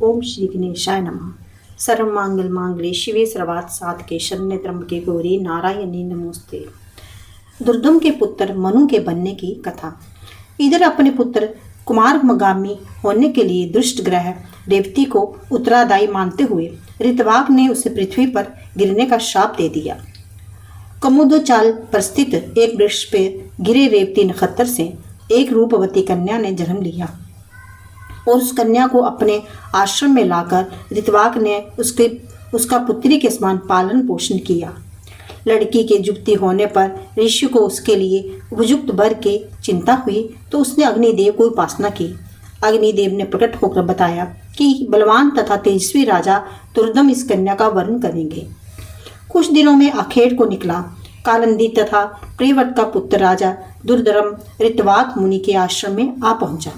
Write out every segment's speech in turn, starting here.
ओम श्री गणेशाय नमः। सर्वमंगल मांगल्ये शिवे सर्वार्थ साधके शरण्ये त्र्यंबके गौरी नारायणी नमोस्ते। दुर्दम के पुत्र मनु के बनने की कथा। इधर अपने पुत्र कुमारगामी होने के लिए दुष्ट ग्रह रेवती को उत्तरादायी मानते हुए ऋतवाक ने उसे पृथ्वी पर गिरने का शाप दे दिया। कमुदोचाल पर स्थित एक वृक्ष पे गिरे रेवती नक्षत्र से एक रूपवती कन्या ने जन्म लिया और उस कन्या को अपने आश्रम में लाकर ऋतवाक ने उसका पुत्री के समान पालन पोषण किया। लड़की के युक्ति होने पर ऋषि को उसके लिए उपयुक्त वर की चिंता हुई तो उसने अग्निदेव को उपासना की। अग्निदेव ने प्रकट होकर बताया कि बलवान तथा तेजस्वी राजा दुर्दम इस कन्या का वर्ण करेंगे। कुछ दिनों में आखेड़ को निकला। कालंदी तथा प्रियव्रत का पुत्र राजा दुर्दम ऋतवाक मुनि के आश्रम में आ पहुंचा।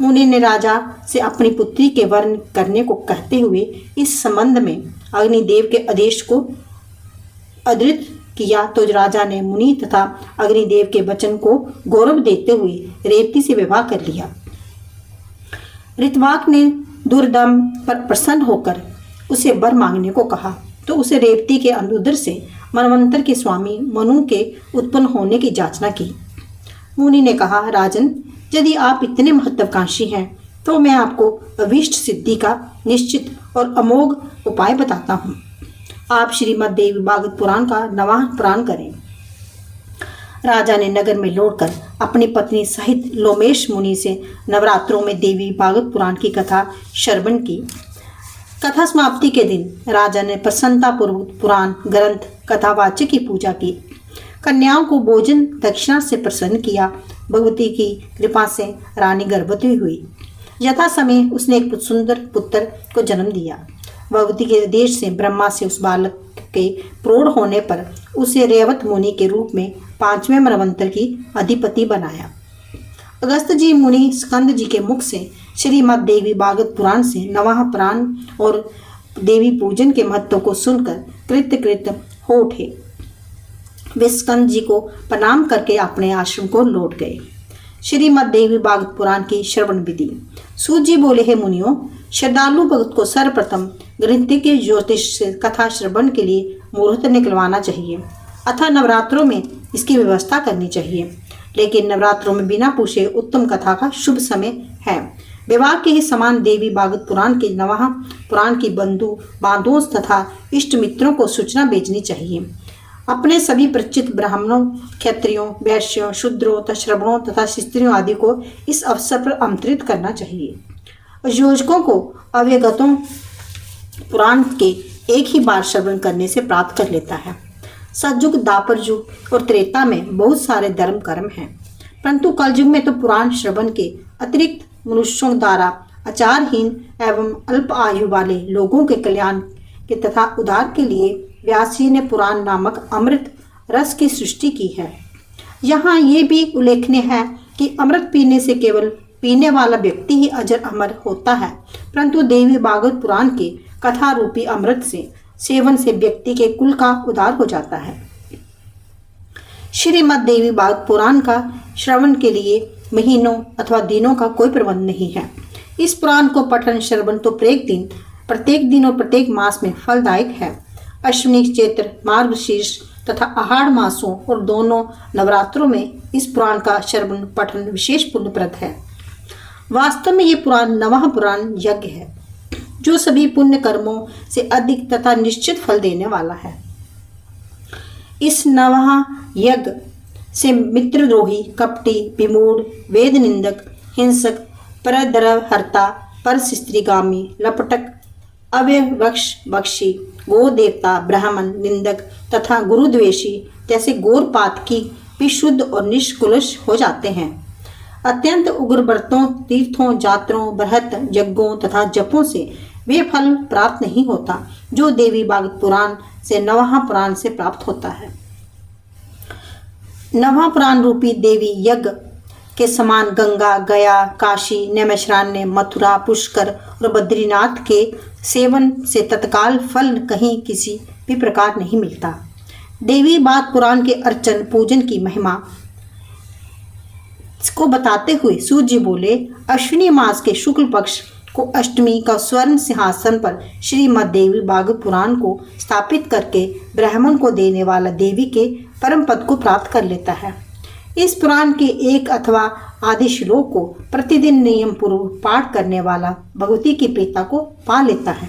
मुनि ने राजा से अपनी पुत्री के वर्ण करने को कहते हुए इस संबंध में अग्निदेव के आदेश को अधृत किया तो राजा ने मुनि तथा अग्निदेव के वचन को गौरव देते हुए रेवती से विवाह कर लिया। ऋतवाक ने दुर्दम पर प्रसन्न होकर उसे वर मांगने को कहा तो उसे रेवती के अनुदर से मनवंतर के स्वामी मनु के उत्पन्न होने की याचना की। मुनि ने कहा, राजन, यदि आप इतने महत्वाकांक्षी हैं तो मैं आपको अभीष्ट सिद्धि का निश्चित और अमोघ उपाय बताता हूँ। आप श्रीमद् देवी भागवत पुराण का 9वां पुराण करें। राजा ने नगर में लौटकर अपनी पत्नी सहित लोमेश मुनि से नवरात्रों में देवी भागवत पुराण की कथा श्रवण की। कथा समाप्ति के दिन राजा ने प्रसन्नतापूर्वक पुराण ग्रंथ कथावाचक की पूजा की। कन्याओं को भोजन दक्षिणा से प्रसन्न किया। भगवती की कृपा से रानी गर्भवती हुई। यथा समय उसने एक सुंदर पुत्र को जन्म दिया। भगवती के आदेश से ब्रह्मा से उस बालक के प्रौढ़ होने पर उसे रेवत मुनि के रूप में 5वें मनवंतर की अधिपति बनाया। अगस्त जी मुनि स्कंद जी के मुख से श्रीमद् देवी भागवत पुराण से 9वां पुराण और देवी पूजन के महत्व को सुनकर कृत हो उठे। वे स्कंद जी को प्रणाम करके अपने आश्रम को लौट गए। श्रीमद् देवी भागवत पुराण की श्रवण विधि। सूत जी बोले, हे मुनियों, श्रद्धालु भक्त को सर्वप्रथम ग्रंथ के ज्योतिष से कथा श्रवण के लिए मुहूर्त निकलवाना चाहिए अथवा नवरात्रों में इसकी व्यवस्था करनी चाहिए। लेकिन नवरात्रों में बिना पूछे उत्तम कथा का शुभ समय है। विवाह के ही समान देवी भागवत पुराण के 9वां पुराण की बंधु बांधवों तथा इष्ट मित्रों को सूचना भेजनी चाहिए। अपने सभी परिचित ब्राह्मणों, क्षत्रियों, वैश्यों, शूद्रों तथा श्रवणों तथा स्त्रियों आदि को इस अवसर पर आमंत्रित करना चाहिए। योजकों को अवगतों पुराण के एक ही बार श्रवण करने से प्राप्त कर लेता है। सतयुग, द्वापर युग और त्रेता में बहुत सारे धर्म कर्म हैं, परंतु कलयुग में तो पुराण श्रवण के अतिरिक्त मनुष्यों द्वारा आचारहीन एवं अल्प आयु वाले लोगों के कल्याण के तथा उद्धार के लिए व्यास जी ने पुराण नामक अमृत रस की सृष्टि की है। यहाँ ये भी उल्लेखनीय है कि अमृत पीने से केवल पीने वाला व्यक्ति ही अजर अमर होता है, परंतु देवी भागवत पुराण के कथा रूपी अमृत से सेवन से व्यक्ति के कुल का उद्धार हो जाता है। श्रीमद् देवी भागवत पुराण का श्रवण के लिए महीनों अथवा दिनों का कोई प्रबंध नहीं है। इस पुराण को पठन श्रवण तो प्रत्येक दिन और प्रत्येक मास में फलदायक है। अश्विनी, चैत्र, मार्गशीर्ष तथा आहार मासों और दोनों नवरात्रों में इस पुराण का श्रवण पठन विशेष पुण्यप्रद है। वास्तव में ये पुराण 9वां पुराण यज्ञ है जो सभी पुण्य कर्मों से अधिक तथा निश्चित फल देने वाला है। इस 9वां यज्ञ से मित्रद्रोही, कपटी, विमूढ़, वेद निंदक, हिंसक, परद्रवहर्ता, परस्त्रीगामी, लपटक, अव्यवक्ष, गो देवता, ब्राह्मण निंदक तथा गुरुद्वेषी जैसे गौरपातकी भी शुद्ध और निष्कुलश हो जाते हैं। अत्यंत उग्र व्रतों, तीर्थों, जात्रों, बृहत यज्ञों तथा जपों से वे फल प्राप्त नहीं होता जो देवी भागवत पुराण से 9वां पुराण से प्राप्त होता है। 9वां पुराण रूपी देवी यज्ञ के समान गंगा, गया, काशी, नैमिषारण्य, मथुरा, पुष्कर और बद्रीनाथ के सेवन से तत्काल फल कहीं किसी भी प्रकार नहीं मिलता। देवी भागवत पुराण के अर्चन पूजन की महिमा को बताते हुए सूत जी बोले, अश्विनी मास के शुक्ल पक्ष को अष्टमी का स्वर्ण सिंहासन पर श्रीमद् देवी भागवत पुराण को स्थापित करके ब्राह्मण को देने वाला देवी के परम पद को प्राप्त कर लेता है। इस पुराण के एक अथवा आधे श्लोक को प्रतिदिन नियम पूर्वक पाठ करने वाला भगवती के पिता को पा लेता है।